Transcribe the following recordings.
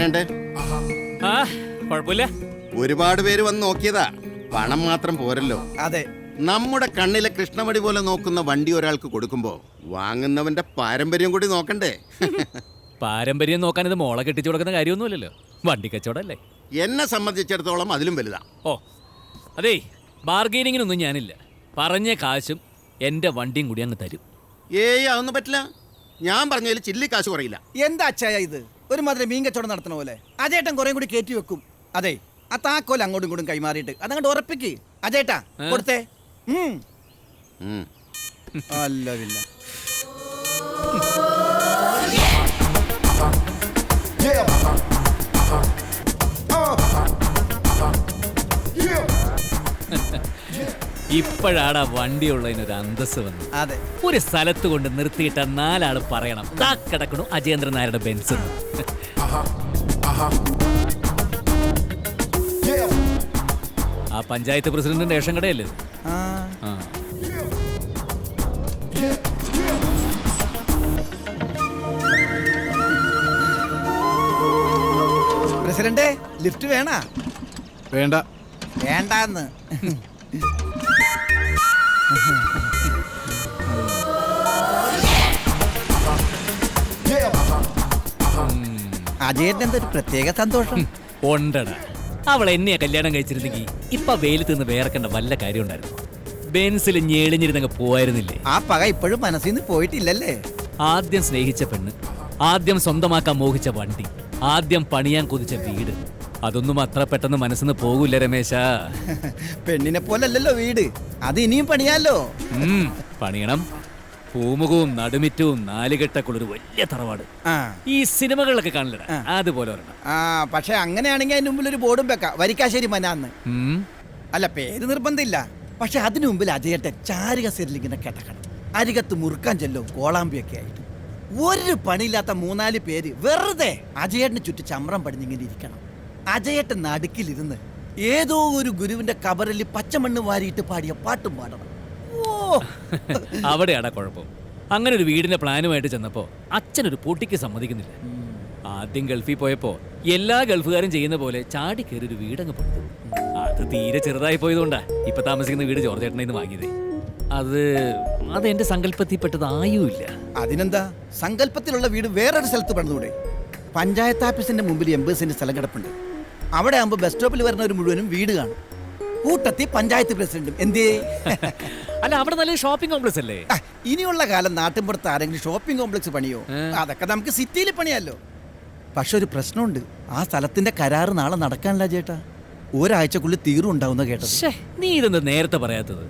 എങ്ങനെയുണ്ട്? കുഴപ്പമില്ല. ഒരുപാട് പേര് വന്ന് നോക്കിയതാ. പണം മാത്രം പോരല്ലോ. അതെ, നമ്മുടെ കണ്ണിലെ കൃഷ്ണമണി പോലെ നോക്കുന്ന വണ്ടി ഒരാൾക്ക് കൊടുക്കുമ്പോ വാങ്ങുന്നവന്റെ പാരമ്പര്യം കൂടി നോക്കണ്ടേ? പാരമ്പര്യം നോക്കാൻ ഇത് മോളെ കെട്ടിച്ചു കൊടുക്കുന്ന കാര്യമൊന്നുമില്ലല്ലോ. വണ്ടി കച്ചവടല്ലേ. എന്നെ സംബന്ധിച്ചിടത്തോളം അതിലും വലുതാ. ഓ അതേ, ബാർഗെയിനിങ്ങിനൊന്നും ഞാനില്ല. പറഞ്ഞ കാശും എൻ്റെ വണ്ടിയും കൂടി അങ്ങ് തരും. ഏയ് അതൊന്നും പറ്റില്ല. ഞാൻ പറഞ്ഞതിൽ ചില്ലി കാശ് കുറയില്ല. എന്താ അച്ചായ ഇത്? ഒരുമാതിരി മീൻ കച്ചവടം നടത്തണ പോലെ. അജേട്ടൻ കുറേ കൂടി കയറ്റി വെക്കും. അതെ, ആ താക്കോൽ അങ്ങോട്ടും ഇങ്ങോട്ടും കൈമാറിയിട്ട് അതങ്ങോട്ട് ഉറപ്പിക്ക്. അജേട്ടാ കൊടുത്തേ. അല്ല പിന്നെ ഇപ്പോഴാണ് വണ്ടിയുള്ളതിനൊരു അന്തസ് വന്നു. അതെ, ഒരു സ്ഥലത്ത് കൊണ്ട് നിർത്തിയിട്ട 4 ആള് പറയണം താ കിടക്കണു അജേന്ദ്രൻ നായരുടെ ബെൻസ്. ആ പഞ്ചായത്ത് പ്രസിഡന്റിന്റെ റേഷൻ കടയല്ലേ? പ്രസിഡന്റ് ലിഫ്റ്റ് വേണ? വേണ്ട. വേണ്ടാന്ന്. അജയേട്ടൻ എന്തൊരു പ്രത്യേക സന്തോഷം ഉണ്ടടാ. അവൾ എന്നെയാ കല്യാണം കഴിച്ചിരുന്നെങ്കിൽ ഇപ്പൊ വെയിലത്ത് നിന്ന് വേർക്കേണ്ട വല്ല കാര്യം ഉണ്ടായിരുന്നു. ബെൻസിൽ ഞെളിഞ്ഞിരുന്നങ്ങ് പോവായിരുന്നില്ലേ? ആ പക ഇപ്പോഴും മനസ്സിൽ നിന്ന് പോയിട്ടില്ലല്ലേ? ആദ്യം സ്നേഹിച്ച പെണ്ണ്, ആദ്യം സ്വന്തമാക്കാൻ മോഹിച്ച വണ്ടി, ആദ്യം പണിയാൻ കൊതിച്ച വീട്, അതൊന്നും അത്ര പെട്ടെന്ന് മനസ്സിന്ന് പോകൂല രമേശ. പെണ്ണിനെ പോലല്ലോ വീട്, അത് ഇനിയും പണിയാലോ. പണിയണം. പൂമുഖവും നടുമിറ്റവും 4 കെട്ടക്കുള്ളൊരു വലിയ തറവാട്. ഈ സിനിമകളിലൊക്കെ കാണില്ല, അതുപോലെ ഒരെണ്ണം. പക്ഷെ അങ്ങനെയാണെങ്കിൽ അതിന് മുമ്പിൽ ഒരു ബോർഡും വെക്കാം, വരിക്കാശ്ശേരി മനാന്ന്. അല്ല, പേര് നിർബന്ധമില്ല. പക്ഷെ അതിനു മുമ്പിൽ അജയേട്ടൻ ചാരിക സെരിലിങ്ങനെ കിടക്കണം. അരികത്ത് മുറുക്കാൻ ചെല്ലും കോളാമ്പിയൊക്കെ ആയിട്ട്. ഒരു പണിയില്ലാത്ത 3-4 പേര് വെറുതെ അജയേട്ടന് ചുറ്റി ചമ്രം പടിഞ്ഞിങ്ങനെ ഇരിക്കണം. അജയേട്ടൻ നടുക്കിലിരുന്ന് ഏതോ ഒരു ഗുരുവിന്റെ കബറിൽ പച്ചമണ്ണ് വാരിയിട്ട് പാടിയ പാട്ടും പാടണം. അവിടെയാടാ കുഴപ്പം. അങ്ങനെ ഒരു വീടിന്റെ പ്ലാനുമായിട്ട് ചെന്നപ്പോ അച്ഛനൊരു പൊട്ടിക്ക് സമ്മതിക്കുന്നില്ല. ആദ്യം ഗൾഫിൽ പോയപ്പോ എല്ലാ ഗൾഫുകാരും ചെയ്യുന്ന പോലെ ചാടി കയറി ഒരു വീടങ്ങ് പണിതു. അത് തീരെ ചെറുതായി പോയതുകൊണ്ടാ ഇപ്പൊ താമസിക്കുന്ന വീട് ജോർജ് ചേട്ടനിൽ നിന്ന് വാങ്ങിയത്. അത് എന്റെ സങ്കല്പത്തിൽ പെട്ടതായുമില്ല. അതിനെന്താ, സങ്കല്പത്തിലുള്ള വീട് വേറൊരു സ്ഥലത്ത് പണിതൂടെ? പഞ്ചായത്ത് ഓഫീസിന്റെ മുമ്പിൽ 80 സെന്റ് സ്ഥലം കിടപ്പുണ്ട്. അവിടെ ആകുമ്പോൾ ബസ് സ്റ്റോപ്പിൽ വരുന്നവർ മുഴുവനും വീട് കാണും. കൂട്ടത്തിൽ പഞ്ചായത്ത് പ്രസിഡന്റും. എന്തേ? അല്ല, അവിടെ നല്ല ഷോപ്പിംഗ് കോംപ്ലക്സ് അല്ലേ? ഇനിയുള്ള കാലം നാട്ടിൻപുറത്ത് ആരെങ്കിലും ഷോപ്പിംഗ് കോംപ്ലക്സ് പണിയോ? അതൊക്കെ നമുക്ക് സിറ്റിയിൽ പണിയാലോ. പക്ഷെ ഒരു പ്രശ്നമുണ്ട്. ആ സ്ഥലത്തിന്റെ കരാറ് നാളെ നടക്കാനില്ല ചേട്ടാ. ഒരാഴ്ചക്കുള്ളിൽ തീരും ഉണ്ടാവുന്ന കേട്ടത്. നീ ഇതൊന്ന് നേരത്തെ പറയാത്തത്?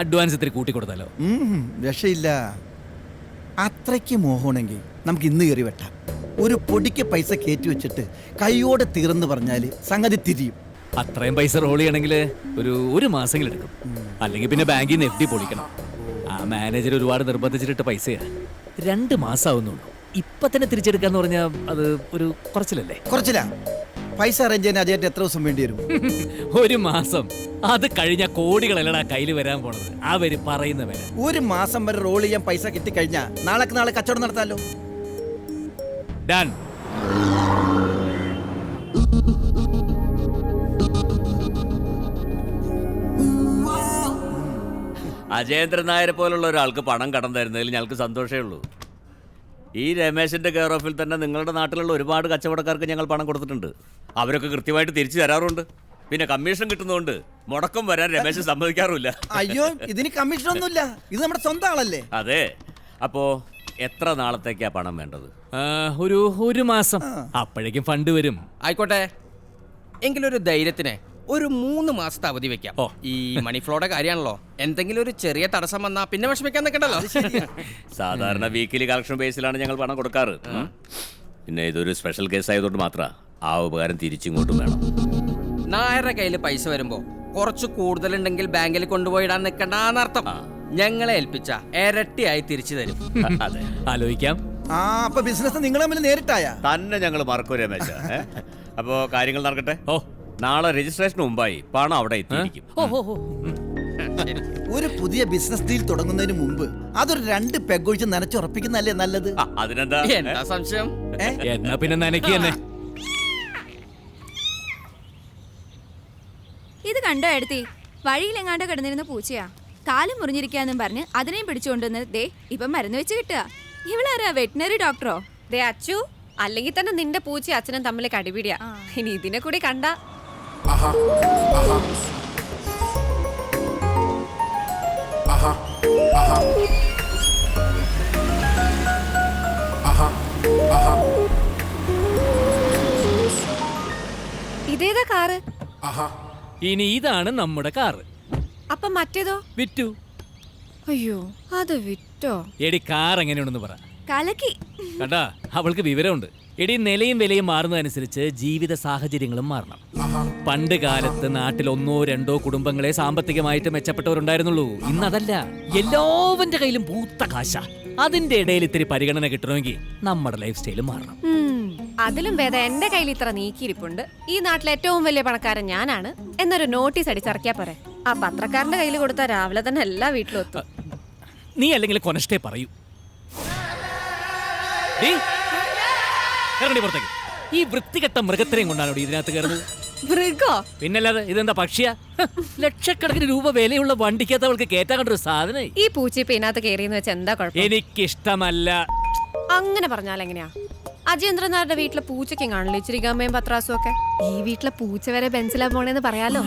അഡ്വാൻസ് ഇത്തിരി കൂട്ടിക്കൊടുത്താലോ? രക്ഷയില്ല. അത്രയ്ക്ക് മോഹമാണെങ്കിൽ നമുക്ക് ഇന്ന് കയറി വെട്ടാം. ഒരു പൊടിക്ക് പൈസ കയറ്റി വെച്ചിട്ട് കൈയോടെ തീർന്ന് പറഞ്ഞാല് സംഗതി തിരിയും. അത്രയും പൈസ റോൾ ചെയ്യണമെങ്കിൽ ഒരു മാസമെങ്കിലും എടുക്കും. അല്ലെങ്കിൽ പിന്നെ ബാങ്കിൽ നിന്ന് FD പൊളിക്കണം. ആ മാനേജർ ഒരുപാട് നിർബന്ധിച്ചിട്ട് പൈസയാ 2 മാസമാവുന്നുള്ളൂ. ഇപ്പൊ തന്നെ തിരിച്ചെടുക്കാന്ന് പറഞ്ഞാൽ അത് ഒരു കുറച്ചിലല്ലേ? കുറച്ചില്ല. പൈസ അറേഞ്ച് ചെയ്യാൻ അജയേട്ടൻ എത്ര ദിവസം വേണ്ടി വരും? 1 മാസം. അത് കഴിഞ്ഞ കോടികളല്ലടാ കയ്യിൽ വരാൻ പോണത്. അവര് പറയുന്ന വില. 1 മാസം വരെ റോൾ ചെയ്യാൻ പൈസ കിട്ടിക്കഴിഞ്ഞാ നാളെ കച്ചവടം നടത്താലോ. ഡൺ. അജയേന്ദ്രൻ നായരെ പോലുള്ള ഒരാൾക്ക് പണം കടം തരുന്നതിൽ ഞങ്ങൾക്ക് സന്തോഷമേ ഉള്ളൂ. ഈ രമേശിന്റെ കെയർ ഓഫിൽ തന്നെ നിങ്ങളുടെ നാട്ടിലുള്ള ഒരുപാട് കച്ചവടക്കാർക്ക് ഞങ്ങൾ പണം കൊടുത്തിട്ടുണ്ട്. അവരൊക്കെ കൃത്യമായിട്ട് തിരിച്ചു തരാറുണ്ട്. പിന്നെ കമ്മീഷൻ കിട്ടുന്നതുകൊണ്ട് മുടക്കം വരാൻ രമേശ് സമ്മതിക്കാറില്ല. അയ്യോ, ഇതിന് കമ്മീഷൻ ഒന്നുമില്ല. ഇത് നമ്മുടെ സ്വന്തം ആളല്ലേ? അതെ. അപ്പോ എത്ര നാളത്തേക്കാ പണം വേണ്ടത്? ഒരു മാസം. അപ്പോഴേക്കും ഫണ്ട് വരും. ആയിക്കോട്ടെ. എങ്കിലൊരു ധൈര്യത്തിന് ഒരു 3 മാസത്തെ അവധി വെക്കാം. ഈ മണി ഫ്ലോയുടെ കാര്യമാണല്ലോ. എന്തെങ്കിലും ഒരു ചെറിയ തടസ്സം വന്നാ പിന്നെ വിഷമിക്കാൻ നിൽക്കണ്ടല്ലോ. സാധാരണ വീക്കിലി കളക്ഷൻ ബേസിലാണ് ഞങ്ങൾ പണം കൊടുക്കാറ്. പിന്നെ ഇതൊരു സ്പെഷ്യൽ കേസ് ആയതുകൊണ്ട് മാത്രം ആ ഉപകാരം തിരിച്ചിങ്ങോട്ടും വേണം. നായരുടെ കയ്യിൽ പൈസ വരുമ്പോ കുറച്ച് കൂടുതലുണ്ടെങ്കിൽ ബാങ്കിൽ കൊണ്ടുപോയിടാൻ നിൽക്കണ്ടെന്നർത്ഥം. ഞങ്ങളെ ഏൽപ്പിച്ച ഇരട്ടിയായി തിരിച്ചു തരും. അതെ, ആലോചിക്കാം. അപ്പൊ ബിസിനസ് നിങ്ങൾ തമ്മിൽ നേരിട്ടായ തന്നെ ഞങ്ങൾ മറക്കൂ രമേശ. അപ്പോ കാര്യങ്ങൾ നടക്കട്ടെ. നാളെ രജിസ്ട്രേഷന് മുമ്പായി പണം അവിടെ എത്തിയിരിക്കും. ഒരു പുതിയ ബിസിനസ് ഡീൽ തുടങ്ങുന്നതിന് മുമ്പ് അതൊരു 2 പെഗൊഴിച്ച് നനച്ചുറപ്പിക്കുന്നല്ലേ നല്ലത്. അതിനെന്താ എന്താ സംശയം? എന്നാ പിന്നെ നനയ്ക്ക് തന്നെ. കണ്ടോ എടുത്തി വഴിയിലെങ്ങാണ്ട് കിടന്നിരുന്ന പൂച്ചയാ. കാല് മുറിഞ്ഞിരിക്കാന്നും പറഞ്ഞ് അതിനെയും പിടിച്ചുകൊണ്ടുവന്ന് ദേ ഇപ്പം മരുന്ന് വെച്ച് കിട്ടുക. ഇവളാരാ വെറ്റിനറി ഡോക്ടറോ? ദേ അച്ചു, അല്ലെങ്കിൽ തന്നെ നിന്റെ പൂച്ച അച്ഛനും തമ്മിൽ കടിപിടിയാ. ഇനി ഇതിനെ കൂടി കണ്ട ഇതേതാ കാറ്? ഇനി ഇതാണ് നമ്മുടെ കാറ്. അപ്പൊ മറ്റേതോ? വിറ്റു. അയ്യോ, അത് വിറ്റോ? എടി കാർ എങ്ങനെയുണ്ടെന്ന് പറ. കലക്കി. കണ്ടാ, അവൾക്ക് വിവരമുണ്ട്. എടി നിലയും വിലയും മാറുന്നതനുസരിച്ച് ജീവിത സാഹചര്യങ്ങളും മാറണം. പണ്ട് കാലത്ത് നാട്ടിൽ 1-2 കുടുംബങ്ങളെ സാമ്പത്തികമായിട്ട് മെച്ചപ്പെട്ടവരുണ്ടായിരുന്നുള്ളൂ. ഇന്നതല്ല, എല്ലാവന്റെ കയ്യിലും പൂത്ത കാശ. അതിന്റെ ഇടയിൽ ഇത്തിരി പരിഗണന കിട്ടണമെങ്കിൽ നമ്മുടെ ലൈഫ് സ്റ്റൈൽ മാറണം. അതിലും ഭേദം എന്റെ കയ്യിൽ ഇത്ര നീക്കിയിരിപ്പുണ്ട്. ഈ നാട്ടിലെ ഏറ്റവും വലിയ പണക്കാരൻ ഞാനാണ് എന്നൊരു നോട്ടീസ് അടിച്ചിറക്കിയാ പോരെ. ആ പത്രക്കാരന്റെ കയ്യിൽ കൊടുത്താൽ രാവിലെ തന്നെ എല്ലാ വീട്ടിലും എത്തും. നീ അല്ലെങ്കിൽ കൊനഷ്ടേ പറയൂ. ഇറങ്ങടി പുറത്തേക്ക്. ഈ വൃത്തികെട്ട മൃഗത്തിനെയും കൊണ്ടാണോ ഇതിനകത്ത് കയറുന്നത്? മൃഗോ? പിന്നല്ലാതെ ഇതെന്താ പക്ഷിയാ? ലക്ഷക്കണക്കിന് രൂപ വിലയുള്ള വണ്ടിക്കകത്ത് അവൾക്ക് കേറ്റാൻ കണ്ടൊരു സാധനം. ഈ പൂച്ച ഇപ്പൊ ഇതിനകത്ത് കയറിയെന്ന് വെച്ചാൽ എന്താ കുഴപ്പം? എനിക്കിഷ്ടമല്ല. അങ്ങനെ പറഞ്ഞാൽ എങ്ങനെയാ? അജേന്ദ്രൻ നായരുടെ വീട്ടിലെ പൂച്ചയ്ക്കും കാണില്ല ഇച്ചിരി ഗമ്മയും പത്രാസും ഒക്കെ. ഈ വീട്ടിലെ പൂച്ച വരെ ബെഞ്ചിലാ പോണേന്ന് പറയാലോ.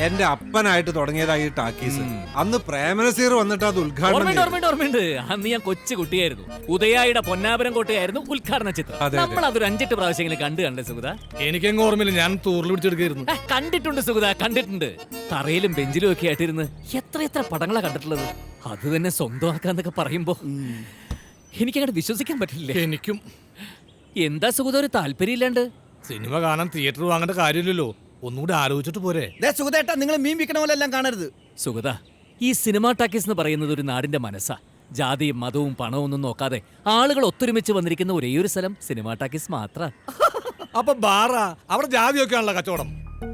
എന്റെ അപ്പനായിട്ട് തുടങ്ങിയതായി ടാക്കീസ്. അന്ന് പ്രേമനസീർ വന്നിട്ട് അത് ഉദ്ഘാടനം. ഓർമ്മയുണ്ട്. അന്ന് ഞാൻ കൊച്ചു കുട്ടിയായിരുന്നു. ഉദയായുടെ പൊന്നാപുരം കോട്ടയായിരുന്നു ഉദ്ഘാടന ചിത്രം. നമ്മൾ അതൊരു 5-8 പ്രാവശ്യങ്ങളിൽ കണ്ടേ സുഗത? എനിക്കെങ്ങും ഓർമ്മയില്ല, ഞാൻ തൂറിൽ പിടിച്ചെടുക്കായിരുന്നു. കണ്ടിട്ടുണ്ട് സുഗത, കണ്ടിട്ടുണ്ട്. തറയിലും ബെഞ്ചിലും ഒക്കെ ആയിട്ടിരുന്ന് എത്ര പടങ്ങളാ കണ്ടിട്ടുള്ളത്. അത് തന്നെ സ്വന്തമാക്കാന്നൊക്കെ പറയുമ്പോ എനിക്കങ്ങോട്ട് വിശ്വസിക്കാൻ പറ്റില്ല. എനിക്കും. എന്താ സുഗത ഒരു താല്പര്യമില്ലാണ്ട്? സിനിമ കാണാൻ തിയേറ്റർ വാങ്ങേണ്ട കാര്യമില്ലല്ലോ, ഒന്നുകൂടി ആലോചിച്ചിട്ട് പോരെ. സുഗതേട്ടാ, നിങ്ങൾ മീൻ വിൽക്കണ പോലെ എല്ലാം കാണരുത്. സുഗത, ഈ സിനിമാ ടാക്കീസ് എന്ന് പറയുന്നത് ഒരു നാടിന്റെ മനസ്സാ. ജാതിയും മതവും പണവും ഒന്നും നോക്കാതെ ആളുകൾ ഒത്തൊരുമിച്ച് വന്നിരിക്കുന്ന ഒരേയൊരു സ്ഥലം സിനിമാ ടാക്കീസ് മാത്രം. അപ്പൊ ബാറാ, അവിടെ ജാതിയൊക്കെയാണല്ലോ കച്ചവടം.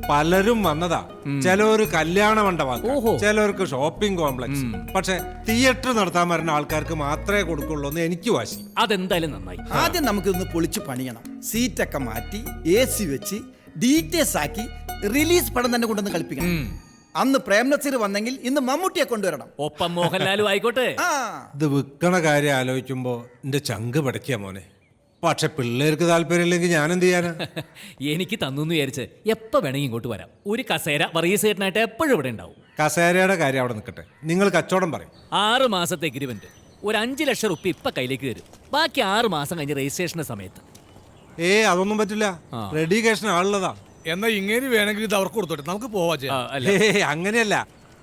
പലരും വന്നതാ. ചിലവര് കല്യാണ മണ്ഡപം, ചിലവർക്ക് ഷോപ്പിംഗ് കോംപ്ലക്സ്. പക്ഷെ തിയേറ്റർ നടത്താൻ വരുന്ന ആൾക്കാർക്ക് മാത്രമേ കൊടുക്കുള്ളൂ എന്ന് എനിക്ക് വാശി. അതെന്തായാലും നന്നായി. ആദ്യം നമുക്കിതൊന്ന് പൊളിച്ച് പണിയണം. സീറ്റൊക്കെ മാറ്റി AC വെച്ച് ഡീറ്റെയിൽസ് ആക്കി റിലീസ് പടം തന്നെ കൊണ്ടുവന്ന് കളിപ്പിക്കണം. അന്ന് പ്രേംനസീർ വന്നെങ്കിൽ ഇന്ന് മമ്മൂട്ടിയെ കൊണ്ടുവരണം. ഒപ്പം മോഹൻലാലും ആയിക്കോട്ടെ. ഇത് വിൽക്കണ കാര്യം ആലോചിക്കുമ്പോ എന്റെ ചങ്ക് പടയ്ക്കുക മോനെ. പക്ഷെ പിള്ളേർക്ക് താല്പര്യമില്ലെങ്കിൽ ഞാൻ എന്ത് ചെയ്യാനാ? എനിക്ക് തന്നു വിചാരിച്ച് എപ്പോ വേണമെങ്കിൽ ഇങ്ങോട്ട് വരാം. ഒരു കസേര വർഗീസേട്ടനായിട്ട് എപ്പോഴും ഇവിടെ ഉണ്ടാവും. കസേരയുടെ കാര്യം അവിടെ നിൽക്കട്ടെ, നിങ്ങൾ കച്ചവടം പറയും. 6 മാസത്തെ എഗ്രിമെന്റ്, ഒരു 5 ലക്ഷം റുപ്യ ഇപ്പൊ കയ്യിലേക്ക് തരും. ബാക്കി 6 മാസം കഴിഞ്ഞ് രജിസ്ട്രേഷന്റെ സമയത്ത്. അതൊന്നും പറ്റില്ല, റെഡി കേഷൻ ആളുള്ളതാ. എന്നാ ഇങ്ങനെ വേണമെങ്കിൽ ഇത് അവർക്ക് കൊടുത്തോട്ടെ, നമുക്ക് പോവാ. അങ്ങനെയല്ല,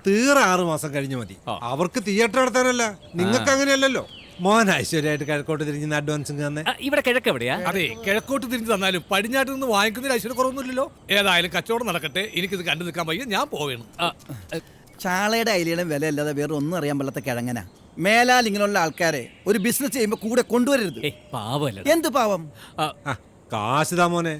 തീരെ 6 മാസം കഴിഞ്ഞു മതി. അവർക്ക് തിയേറ്റർ നടത്താനല്ല, നിങ്ങൾക്ക് അങ്ങനെയല്ലല്ലോ. മോൻ ഐശ്വര്യമായിട്ട് കിഴക്കോട്ട് തിരിഞ്ഞ് അഡ്വാൻസ് തന്നെ. ഇവിടെ കിഴക്ക് എവിടെയാ? അതെ, കിഴക്കോട്ട് തിരിഞ്ഞു തന്നാലും പടിഞ്ഞാട്ട് നിന്ന് വാങ്ങിക്കുന്നതിൽ ഐശ്വര്യ കുറവൊന്നുമില്ലല്ലോ. ഏതായാലും കച്ചവടം നടക്കട്ടെ, എനിക്കിത് കണ്ടു നിൽക്കാൻ വയ്യ, ഞാൻ പോവേണം. ചാളയുടെ അയിലയുടെ വില അല്ലാതെ വേറെ ഒന്നും അറിയാൻ പാടില്ലാത്ത കിഴങ്ങനാ. മേലാൽ ഇങ്ങനെയുള്ള ആൾക്കാരെ ഒരു ബിസിനസ് ചെയ്യുമ്പോ കൂടെ കൊണ്ടുവരരുത്. പാവല്ല. എന്ത് പാവം? കാശിതാ മോനെ.